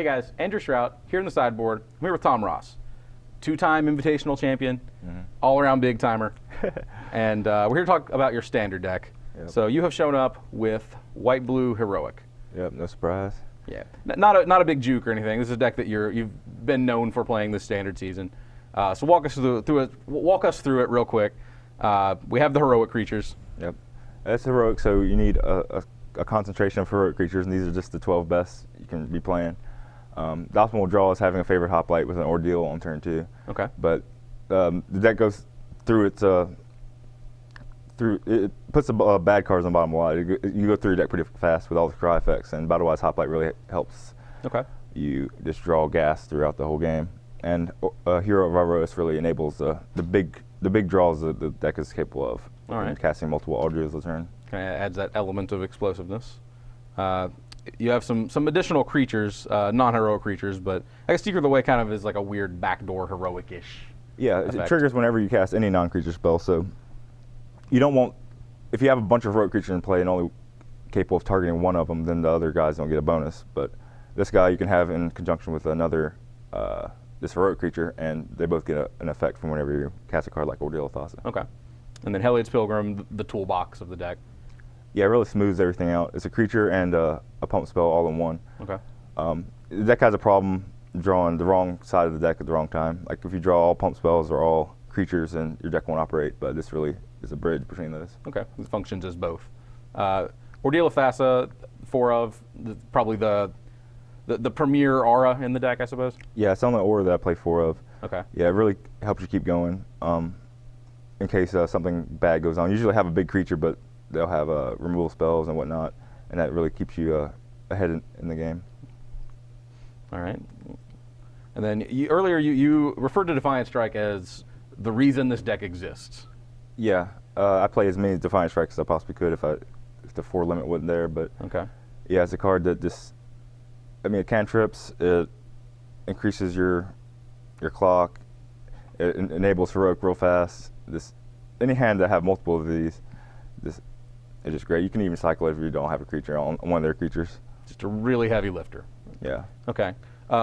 Hey guys, Andrew Strout here in the sideboard. I'm here with Tom Ross, two-time invitational champion, all-around big timer, and we're here to talk about your standard deck. Yep. So you have shown up with white-blue heroic. Yep, no surprise. Yeah, not a big juke or anything. This is a deck that you've been known for playing this standard season. So walk us through it real quick. We have the heroic creatures. Yep, that's heroic. So you need a concentration of heroic creatures, and these are just the 12 best you can be playing. The optimal draw is having a favorite hoplite with an ordeal on turn 2. Okay. But the deck goes through its it puts the bad cards on the bottom of the line. You go through your deck pretty fast with all the cry effects, and Battle-Wise Hoplite really helps. Okay. You just draw gas throughout the whole game, and Hero of Azorius really enables the big draws that the deck is capable of. All right. And casting multiple ordeals a turn. Kind of adds that element of explosiveness. You have some additional creatures, non-heroic creatures, but I guess Seeker of the Way kind of is like a weird backdoor heroic-ish. Yeah, effect. It triggers whenever you cast any non-creature spell. So you don't want, if you have a bunch of heroic creatures in play and only capable of targeting one of them, then the other guys don't get a bonus. But this guy you can have in conjunction with another this heroic creature, and they both get an effect from whenever you cast a card like Ordeal of Thassa. Okay. And then Heliad Pilgrim, the toolbox of the deck. Yeah, it really smooths everything out. It's a creature and a pump spell all in one. Okay. The deck has a problem drawing the wrong side of the deck at the wrong time. Like if you draw all pump spells or all creatures, then your deck won't operate, but this really is a bridge between those. Okay. It functions as both. Ordeal of Thassa, 4 of, probably the premier aura in the deck, I suppose? Yeah, it's on the aura that I play 4 of. Okay. Yeah, it really helps you keep going in case something bad goes on. You usually have a big creature, but they'll have removal spells and whatnot, and that really keeps you ahead in the game. All right. And then earlier you referred to Defiance Strike as the reason this deck exists. Yeah, I play as many Defiance Strikes as I possibly could if the 4 limit wasn't there. But okay. Yeah, it's a card that just, it cantrips, it increases your clock, it enables heroic real fast. Any hand that have multiple of these, it's just great. You can even cycle it if you don't have a creature on one of their creatures. Just a really heavy lifter. Yeah. Okay.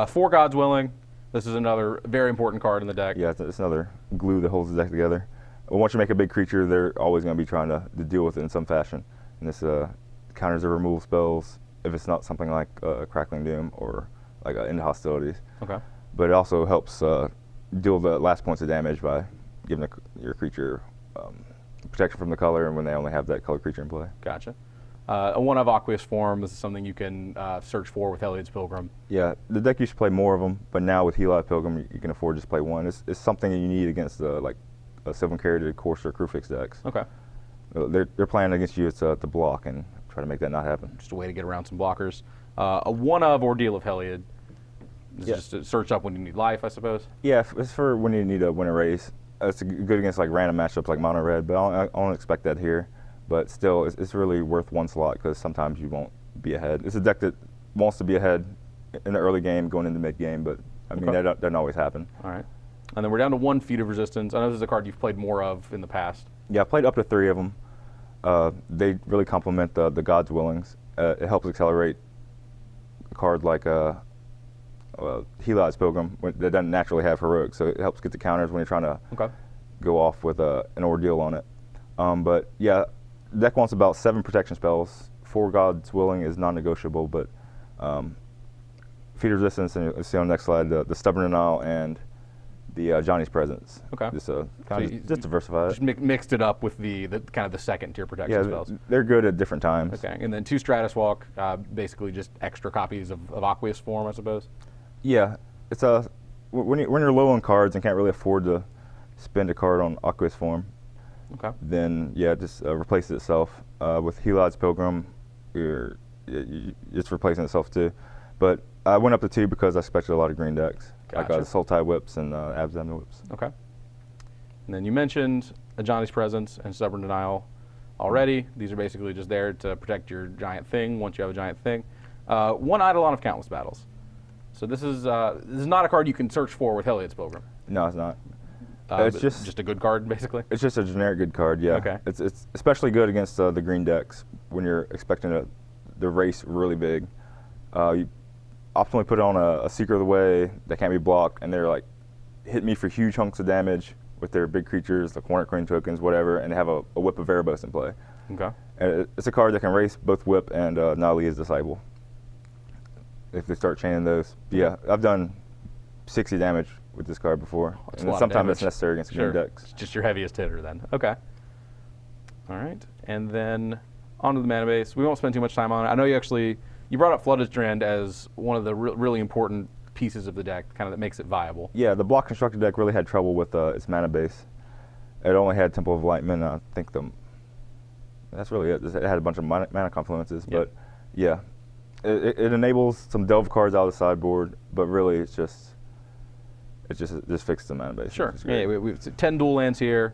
4 God's Willing. This is another very important card in the deck. Yeah, it's another glue that holds the deck together. But once you make a big creature, they're always going to be trying to deal with it in some fashion. And this counters the removal spells if it's not something like Crackling Doom or like End Hostilities. Okay. But it also helps deal the last points of damage by giving your creature protection from the color, and when they only have that color creature in play. Gotcha. A 1 of aqueous form. This is something you can search for with Heliad's Pilgrim. Yeah, the deck used to play more of them, but now with Heli Pilgrim, you can afford to just play 1. It's something that you need against like Sylvan Caryatid, Courser, Crewfix decks. Okay. They're playing against you. It's to block and try to make that not happen. Just a way to get around some blockers. A 1 of Ordeal of Heliad. This is just to search up when you need life, I suppose. Yeah, it's for when you need to win a race. It's good against like random matchups like mono red, but I don't expect that here. But still, it's really worth 1 slot because sometimes you won't be ahead. It's a deck that wants to be ahead in the early game, going into mid game, but I mean that doesn't always happen. All right. And then we're down to 1 Feat of Resistance. I know this is a card you've played more of in the past. Yeah, I played up to 3 of them. They really complement the God's Willings. It helps accelerate a card like Heliad's Pilgrim that doesn't naturally have heroic, so it helps get the counters when you're trying to go off with an ordeal on it. But yeah, the deck wants about 7 protection spells. 4 God's Willing is non-negotiable, but Feat of Resistance, and you'll see on the next slide, the Stubborn Denial and the Janis Presence. Okay. Just diversify it. Just mixed it up with the kind of the second tier protection spells. They're good at different times. Okay, and then 2 Stratus Walk, basically just extra copies of aqueous form, I suppose. Yeah, it's when you're low on cards and can't really afford to spend a card on aqueous form. Okay. Then yeah, just replaces itself. With Heliad's Pilgrim, it's replacing itself too. But I went up to 2 because I expected a lot of green decks. Gotcha. Like Sultai Whips and Abzan Whips. Okay. And then you mentioned a Janis Presence and Stubborn Denial already. These are basically just there to protect your giant thing once you have a giant thing. 1 Eidolon of Countless Battles. So this is not a card you can search for with Heliad's Pilgrim. No, it's not. It's just a good card, basically. It's just a generic good card, yeah. Okay. It's especially good against the green decks when you're expecting the race really big. optimally put on a Seeker of the Way that can't be blocked, and they're like hit me for huge hunks of damage with their big creatures, like Hornet Crane tokens, whatever, and they have a Whip of Erebos in play. Okay. And it's a card that can race both Whip and Nalia's Disciple. If they start chaining those. Yeah, I've done 60 damage with this card before. That's and a lot of sometimes damage. it's necessary against Sure. green decks. It's just your heaviest hitter then. Okay. All right. And then onto the mana base. We won't spend too much time on it. I know you brought up Flooded Strand as one of the really important pieces of the deck, kind of that makes it viable. Yeah, the block constructed deck really had trouble with its mana base. It only had Temple of Lightman, I think that's really it. It had a bunch of mana confluences, but yeah. It enables some delve cards out of the sideboard, but really it just fixed the mana base. Sure. Yeah, we have 10 dual lands here,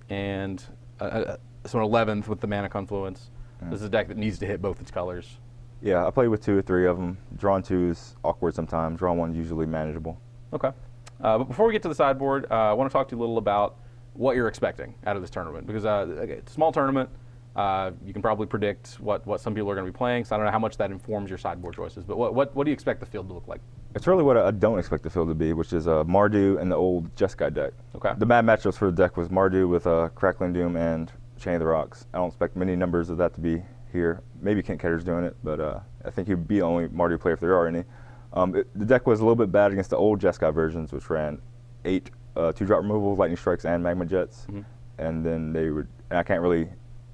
and so an 11th with the mana confluence. This is a deck that needs to hit both its colors. Yeah, I play with 2 or 3 of them. Drawing 2 is awkward sometimes. Drawing 1 is usually manageable. Okay. But before we get to the sideboard, I want to talk to you a little about what you're expecting out of this tournament. Because it's a small tournament. You can probably predict what some people are going to be playing, so I don't know how much that informs your sideboard choices. But what do you expect the field to look like? It's really what I don't expect the field to be, which is Mardu and the old Jeskai deck. Okay. The bad matchups for the deck was Mardu with Crackling Doom and Chain of the Rocks. I don't expect many numbers of that to be here. Maybe Kent Ketter's doing it, but I think he'd be the only Mardu player if there are any. The deck was a little bit bad against the old Jeskai versions, which ran 8 2-drop removals, Lightning Strikes, and Magma Jets. And then and I can't really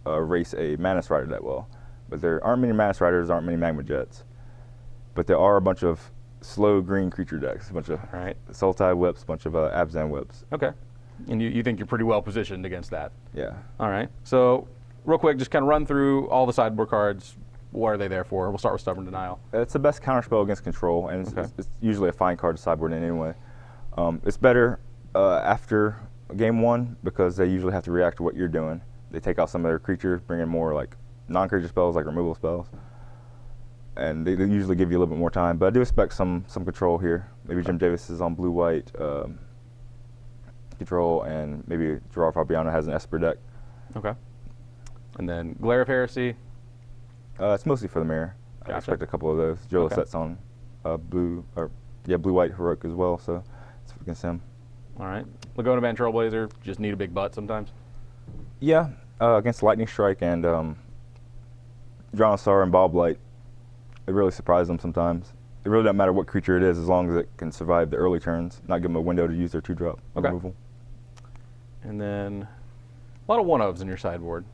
race a Manus Rider that well. But there aren't many Manus Riders, aren't many Magma Jets. But there are a bunch of slow green creature decks, a bunch of Sultai Whips, a bunch of Abzan Whips. Okay. And you think you're pretty well positioned against that? Yeah. All right. So real quick, just kind of run through all the sideboard cards. What are they there for? We'll start with Stubborn Denial. It's the best counterspell against control, and it's usually a fine card to sideboard in anyway. It's better after game 1 because they usually have to react to what you're doing. They take out some of their creatures, bring in more like non-creature spells, like removal spells, and they usually give you a little bit more time. But I do expect some control here. Maybe Jim Davis is on blue-white control, and maybe Gerard Fabiano has an Esper deck. Okay. And then Glare of Heresy. It's mostly for the mirror. Gotcha. I expect a couple of those. Joe sets on blue-white heroic as well, so it's against him. All right. Laguna Band Trailblazer, just need a big butt sometimes. Yeah, against Lightning Strike and Drowned and Bob Light, it really surprises them sometimes. It really doesn't matter what creature it is as long as it can survive the early turns, not give them a window to use their 2-drop removal. And then a lot of 1-ofs in your sideboard.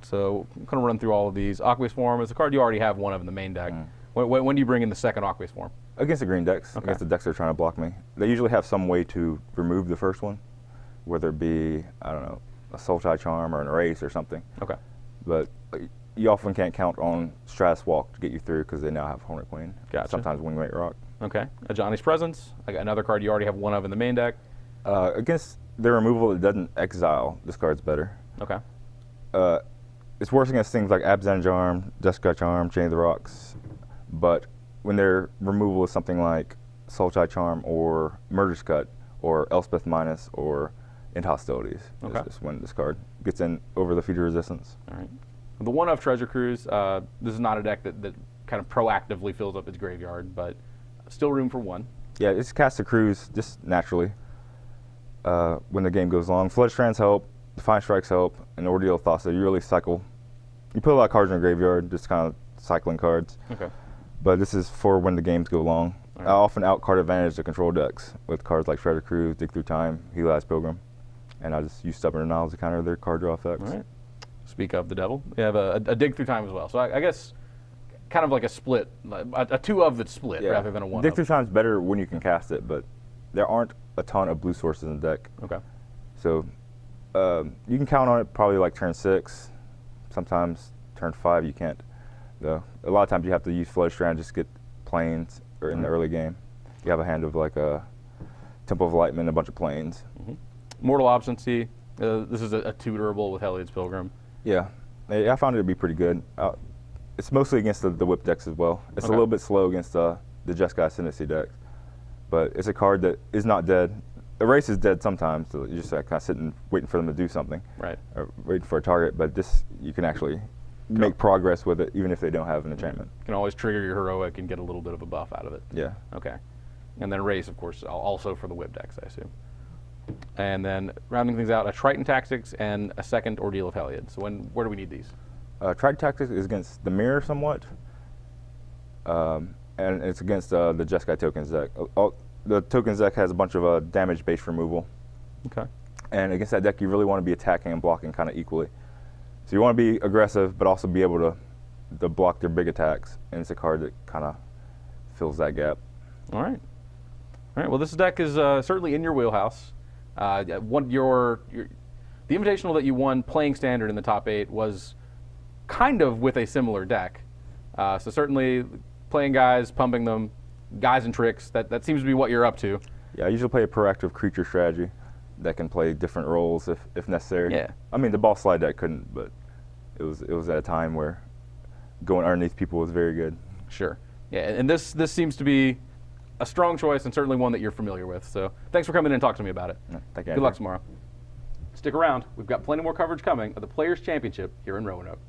So I'm going to run through all of these. Aqueous Form is a card you already have one of in the main deck. When do you bring in the second Aqueous Form? Against the green decks, against the decks that are trying to block me. They usually have some way to remove the first one, whether it be, I don't know, a Sultai Charm or an Erase or something. Okay. But you often can't count on Stratus Walk to get you through because they now have Hornet Queen. Gotcha. Sometimes Wingmate Rock. Okay. A Johnny's Presence, another card you already have one of in the main deck. Against their removal, it doesn't exile. This card's better. Okay. It's worse against things like Abzan Charm, Jeskai Charm, Chain of the Rocks, but when their removal is something like Sultai Charm or Murder's Cut or Elspeth Minus or End Hostilities, is when this card gets in over the feature resistance. All right. The 1-of Treasure Cruise, this is not a deck that kind of proactively fills up its graveyard, but still room for 1. Yeah, it's cast a cruise just naturally when the game goes long. Flood Strands help, Defiance Strikes help, and Ordeal of Thassa. You really cycle. You put a lot of cards in the graveyard, just kind of cycling cards. Okay. But this is for when the games go long. Right. I often out-card advantage the control decks with cards like Shredder Cruise, Dig Through Time, Heli Pilgrim, and I just use Stubborn Denial to counter their card draw effects. All right. Speak of the devil. You have a Dig Through Time as well. So I guess kind of like a split, a 2-of that's split rather than a 1-of. Dig Through Time is better when you can cast it, but there aren't a ton of blue sources in the deck. Okay. So you can count on it probably like turn 6. Sometimes turn 5 you can't. Though a lot of times you have to use Flood Strand just to get planes or in the early game. You have a hand of like a Temple of Lightman, a bunch of planes. Mortal Obscenity. This is a tutorable with Heliad's Pilgrim. Yeah, I found it to be pretty good. It's mostly against the whip decks as well. It's a little bit slow against the Jeskai Ascendancy decks, but it's a card that is not dead. Erase is dead sometimes, so you're just kind of sitting waiting for them to do something. Right. Or waiting for a target, but this you can actually make progress with it, even if they don't have an enchantment. You can always trigger your heroic and get a little bit of a buff out of it. Yeah. Okay. And then race, of course, also for the whip decks, I assume. And then rounding things out, a Triton Tactics and a second Ordeal of Heliad. So where do we need these? Triton Tactics is against the mirror somewhat, and it's against the Jeskai Tokens deck. The Tokens deck has a bunch of damage-based removal. Okay. And against that deck, you really want to be attacking and blocking kind of equally. So you want to be aggressive, but also be able to block their big attacks. And it's a card that kind of fills that gap. All right. All right. Well, this deck is certainly in your wheelhouse. The Invitational that you won playing Standard in the top 8 was kind of with a similar deck. So certainly playing guys, pumping them, guys and tricks, that seems to be what you're up to. Yeah, I usually play a proactive creature strategy that can play different roles if necessary. Yeah. I mean, the Ball Slide deck couldn't, but it was at a time where going underneath people was very good. Sure. Yeah, and this seems to be a strong choice and certainly one that you're familiar with. So thanks for coming in and talking to me about it. Thank you. Good luck tomorrow. Stick around. We've got plenty more coverage coming of the Players' Championship here in Roanoke.